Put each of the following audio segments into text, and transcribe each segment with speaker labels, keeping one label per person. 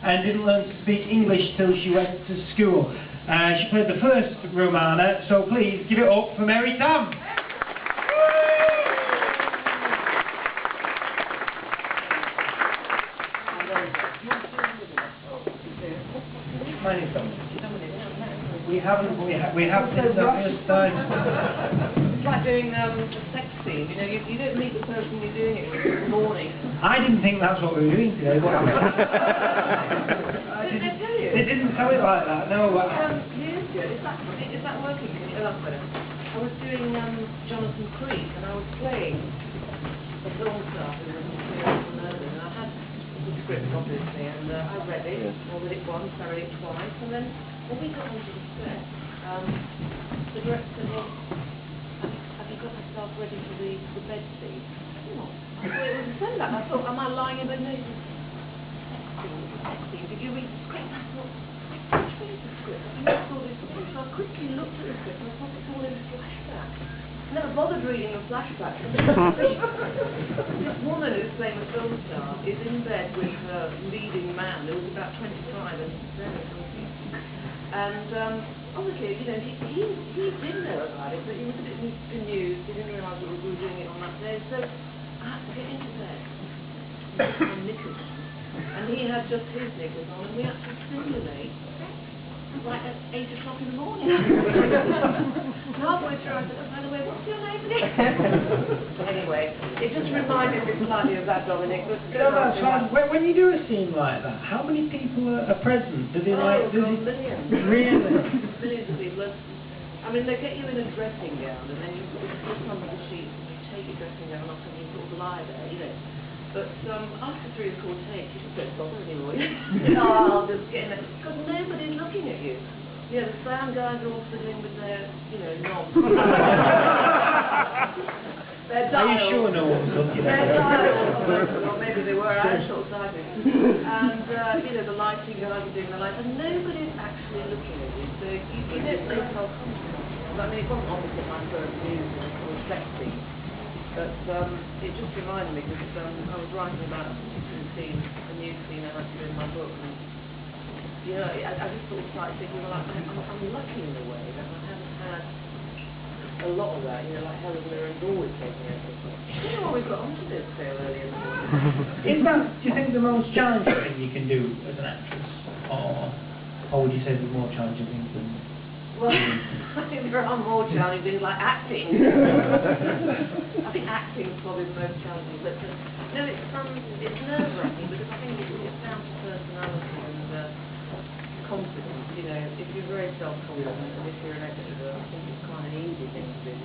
Speaker 1: and didn't learn to speak English till she went to school. She played the first Romana, so please give it up for Mary Tamm. My name's Dominic. We have since the first time.
Speaker 2: It's like doing a sex scene, you know, you don't meet the person you're doing it with in the morning.
Speaker 1: I didn't think that's what we were doing today.
Speaker 2: Didn't they tell you?
Speaker 1: They didn't tell it like that, no.
Speaker 2: Years ago, is that working? Oh, that's better. I was doing Jonathan Creek, and I was playing a film star who was serial murder, and I had the script obviously, and I read it, I read it once, I read it twice, and then when we got onto the set, the director said, well, have you got myself ready for the bed scene? No. I thought it was a send that. I thought, am I lying in bed? No, it's a sex scene. Did you read the script? I thought, which way is the script? I never saw this before. So I quickly looked at the script and I thought it's all in flashback. I never bothered reading the flashback. This woman who's playing a film star is in bed with her leading man. There was about 25 and very healthy. And obviously, you know, he did know about it, but he was a bit confused. He didn't realise that we were doing it on that day. So I had to get into bed with my knickers on, and he had just his knickers on, and we had to simulate like at 8 o'clock in the morning. And halfway through, I said, oh, by the way, what's your name again? Anyway, it just reminded me slightly of that, Dominic.
Speaker 1: No, that's fine. When you do a scene like that, how many people are present? Does it
Speaker 2: millions.
Speaker 1: Really?
Speaker 2: Millions of people. I mean, they get you in a dressing gown, and then you put under the sheets, and you take your dressing gown off, and you sort of lie there, you know. But after 3 or 4 takes, you just don't bother anymore. I'll just get in there. Because nobody's looking at you. You know, the sound guys are all fiddling with their, you know, knobs.
Speaker 1: Are you sure no one's looking at you?
Speaker 2: Or maybe they were, I was short-sighted. And, you know, the lighting guys are doing the light, and nobody's actually looking at you. So you don't feel self-conscious. I mean, it wasn't obviously my first music or sex scene. But it just reminded me, because I was writing about a particular scene, a new scene I had to do in my book, and you know, I just sort of started thinking, well, I'm lucky in a way that I haven't had a lot of that, you know, like Helen Mirren's always taking everything. You know, always got onto this so early in the morning.
Speaker 1: Is that, do you think, the most challenging thing you can do as an actress? Or would you say there's more challenging things than...
Speaker 2: Well, I think there are more challenging things like acting. I think acting is probably the most challenging. But no, it's nerve-wracking because I think it's down to personality and confidence. You know, if you're very self-confident and if you're an extrovert, I think it's quite an easy thing to do.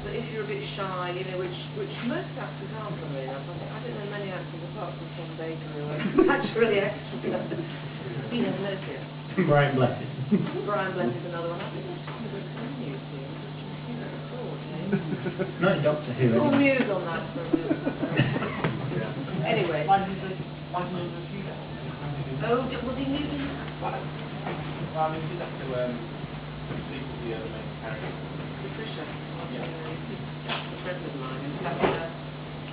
Speaker 2: But if you're a bit shy, you know, which most actors are, funnily enough. I don't know many actors apart from Tom Baker who are naturally extrovert. You never notice.
Speaker 1: Brian Blessed.
Speaker 2: Brian Blessed is another one. I think that's kind of a new thing.
Speaker 1: Not Doctor Who.
Speaker 2: We'll muse on that for a minute. Anyway.
Speaker 3: Why did you do that?
Speaker 2: Oh, was he new?
Speaker 3: Well, I mean, you did have to speak to the other main character.
Speaker 2: Patricia.
Speaker 3: Yeah.
Speaker 2: A friend of mine. In fact,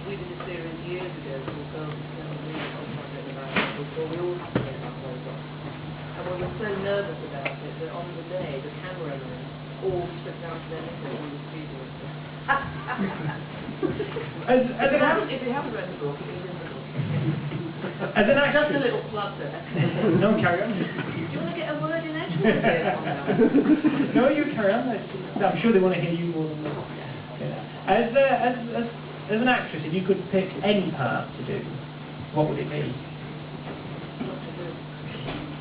Speaker 2: we did a series years ago called Girls Who Never Leave. Before we all had to get our clothes off. And we were so nervous about it that on the day the cameramen all stripped down to their knickers in the studio. If you haven't read the book, it is in the book.
Speaker 1: As an actress,
Speaker 2: just a little plug there.
Speaker 1: No, carry on.
Speaker 2: Do you want to get a word in edgeways?
Speaker 1: No, you carry on. I'm sure they want to hear you more than that. Yeah. As an actress, if you could pick any part to do, what would it be?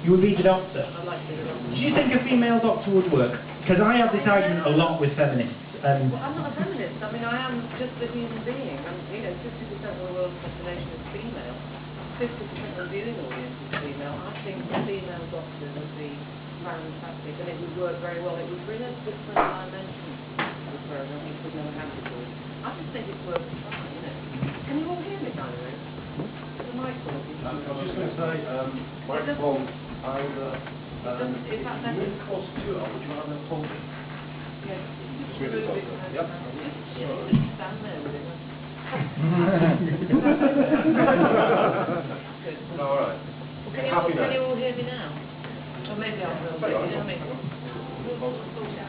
Speaker 1: You would be the doctor.
Speaker 2: I'd like to be the doctor.
Speaker 1: Do you think a female doctor would work? Because I have this argument a lot with feminists.
Speaker 2: Well, I'm not a feminist. I mean, I am just a human being. And, you know, 50% of the world's population is female. 50% of the viewing audience is female. I think a female doctor would be fantastic, and it would work very well. It would bring a different dimension to the program which we've never had before. I just think it's worth a try, you know. Can you all hear me, by the way? The mic working?
Speaker 3: I was just going to say, microphone either...
Speaker 2: Is that better?
Speaker 3: Move close to it, or would you rather hold it?
Speaker 2: Yes.
Speaker 3: Just really close. Yep.
Speaker 2: Stand there with it.
Speaker 3: No, all right.
Speaker 2: Well, can you
Speaker 3: Happy
Speaker 2: Can
Speaker 3: day.
Speaker 2: you all hear me now? Or maybe I'll film it, you know what I mean?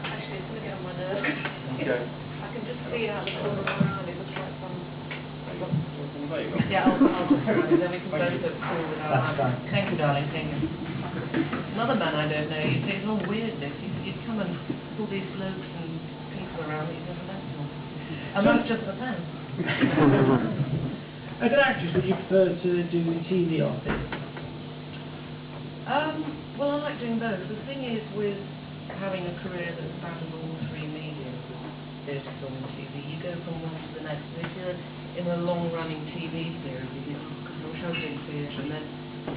Speaker 2: Actually, it's going to get on my nerves.
Speaker 3: Okay.
Speaker 2: I can just see out the corner of my eye, it looks like some...
Speaker 3: There you go.
Speaker 2: Yeah, I'll just then we can both look cool with our
Speaker 1: That's fine.
Speaker 2: eyes. Thank you, darling, thank you. Another man I don't know, it's all weirdness. You'd come and all these blokes and people around that you've never met before. And that's just the man.
Speaker 1: As an actress, would you prefer to do TV or theatre?
Speaker 2: Well, I like doing both. The thing is, with having a career that spans all three mediums, theatre, film and TV, you go from one to the next. And if you're in a long-running TV series, you think, oh, gosh, I wish I was doing theatre. And then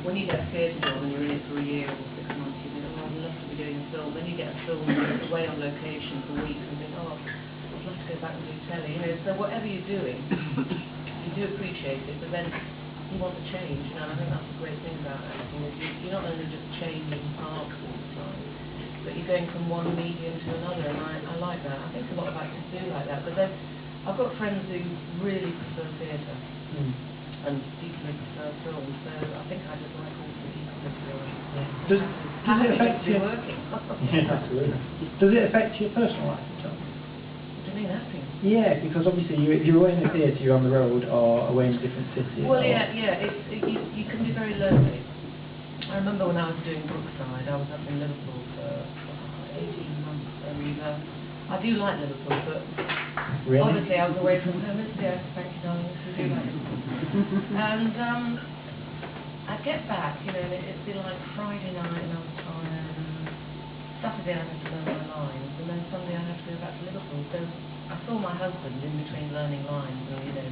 Speaker 2: when you get a theatre job and you're in it for a year or 6 months, you think, oh, I'd love to be doing a film. Then you get a film and you're away on location for weeks and think, oh, I'd love to go back and do telly. You know, so whatever you're doing, you do appreciate it, but then you want to change, you know, and I think that's the great thing about acting, is you're not only just changing parts all the time, but you're going from one medium to another, and I like that. I think a lot of actors do like that, but then I've got friends who really prefer theatre and deeply prefer film, so I think I just like all three equally.
Speaker 1: Does it affect you?
Speaker 2: Working.
Speaker 1: Yeah, absolutely. Does it affect your personal life at all?
Speaker 2: What do you mean, acting?
Speaker 1: Yeah, because obviously if you're away in the theatre, you're on the road or away in a different city.
Speaker 2: Well,
Speaker 1: or...
Speaker 2: yeah, you can be very lonely. I remember when I was doing Brookside, I was up in Liverpool for 18 months, and I do like Liverpool, but
Speaker 1: Really?
Speaker 2: obviously I was away from home. Yes, thank you, darling. I do like Liverpool. And I'd get back, you know, and it'd be like Friday night, and I was tired, and Saturday I had to learn my lines, and then Sunday I had to go back to Liverpool. So I saw my husband in between learning lines and, you know,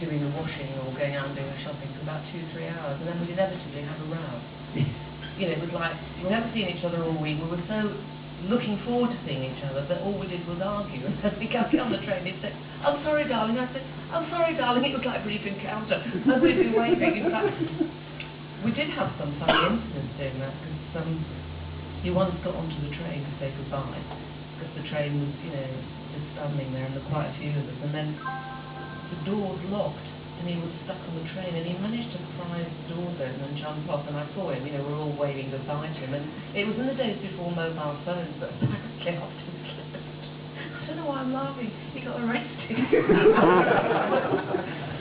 Speaker 2: doing the washing or going out and doing the shopping for about 2-3 hours, and then we'd inevitably have a row. You know, it was like, we'd never seen each other all week, we were so looking forward to seeing each other that all we did was argue, and then we got on the train, he'd say, "Oh, sorry, darling," I said, "Oh, sorry, darling," it was like a brief encounter, and we'd be waving. In fact, we did have some funny incidents doing that, because he once got onto the train to say goodbye, because the train was, you know, just standing there, and there were quite a few of us, and then the doors locked, and he was stuck on the train, and he managed to pry the doors open and jump off, and I saw him, you know, we're all waving goodbye to him, and it was in the days before mobile phones, but apparently after he left, I don't know why I'm laughing, he got arrested.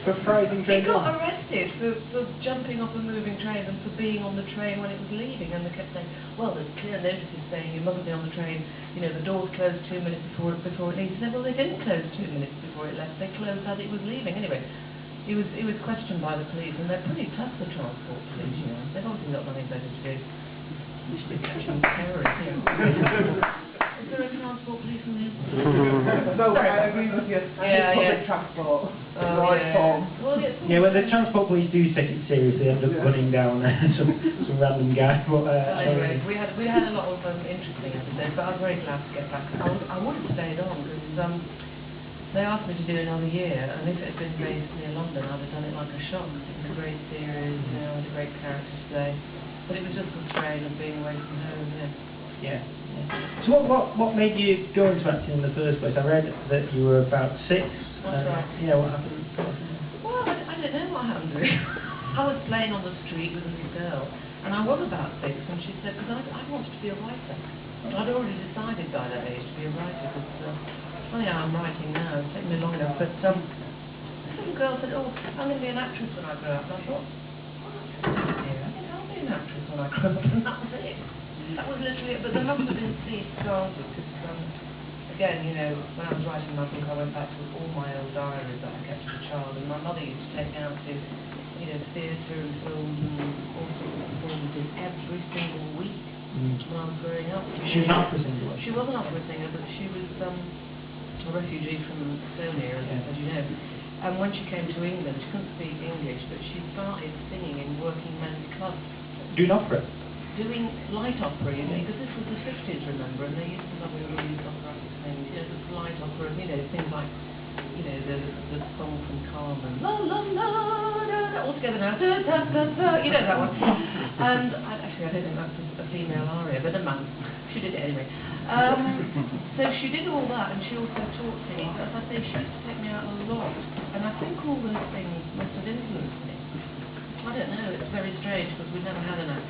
Speaker 1: Surprising train.
Speaker 2: He got arrested for jumping off a moving train and for being on the train when it was leaving, and they kept saying, well, there's clear notices saying you mustn't be on the train, you know, the doors closed 2 minutes before it leaves. He said, well, they didn't close 2 minutes before it left, they closed as it was leaving. Anyway, he was questioned by the police, and they're pretty tough, the transport police, you know. They've obviously got nothing better to do. They should be catching terrorists, you know. Is there a transport police in there?
Speaker 4: No, I agree with you. Public transport.
Speaker 2: Well,
Speaker 1: Yeah, well, the transport police do take it seriously, end up running down some random guy. But
Speaker 2: anyway, we had a lot of interesting episodes, but I was very glad to get back. I would have stayed on because they asked me to do another year, and if it had been based near London, I'd have done it like a shot. It was a great series, you know, I had a great character today, but it was just the strain of being away from home.
Speaker 1: Yeah. So what made you go into acting in the first place? I read that you were about 6.
Speaker 2: That's right.
Speaker 1: Yeah, what happened?
Speaker 2: Well, I don't know what happened really. I was playing on the street with a little girl, and I was about 6, and she said, because I wanted to be a writer. I'd already decided by that age to be a writer, because it's funny how I'm writing now, it's taken me long enough, but this little girl said, oh, I'm going to be an actress when I grow up, and I thought, oh, that's a good idea, I think I'll be an actress when I grow up, and that was it. That was literally it, but there must have been seeds started, because again, you know, when I was writing my book, I went back to all my old diaries that I kept as a child, and my mother used to take me out to, you know, theatre and films and all sorts of performances every single week when I was growing up.
Speaker 1: She was an opera singer.
Speaker 2: She was an opera singer, but she was a refugee from Estonia, as you know. And when she came to England, she couldn't speak English, but she started singing in working men's clubs.
Speaker 1: Doing opera?
Speaker 2: Doing light opera, you know, because this was the 50s, remember, and they used to love all these operatic things, you know, the light opera, you know, things like, you know, the song from Carmen, la la la, da, da, all together now, da, da, da, da, you know that one. And actually, I don't think that's a female aria, but a man, she did it anyway. So she did all that, and she also taught singing, but as I say, she used to take me out a lot, and I think all those things must have influenced me. I don't know, it's very strange because we've never had an accident.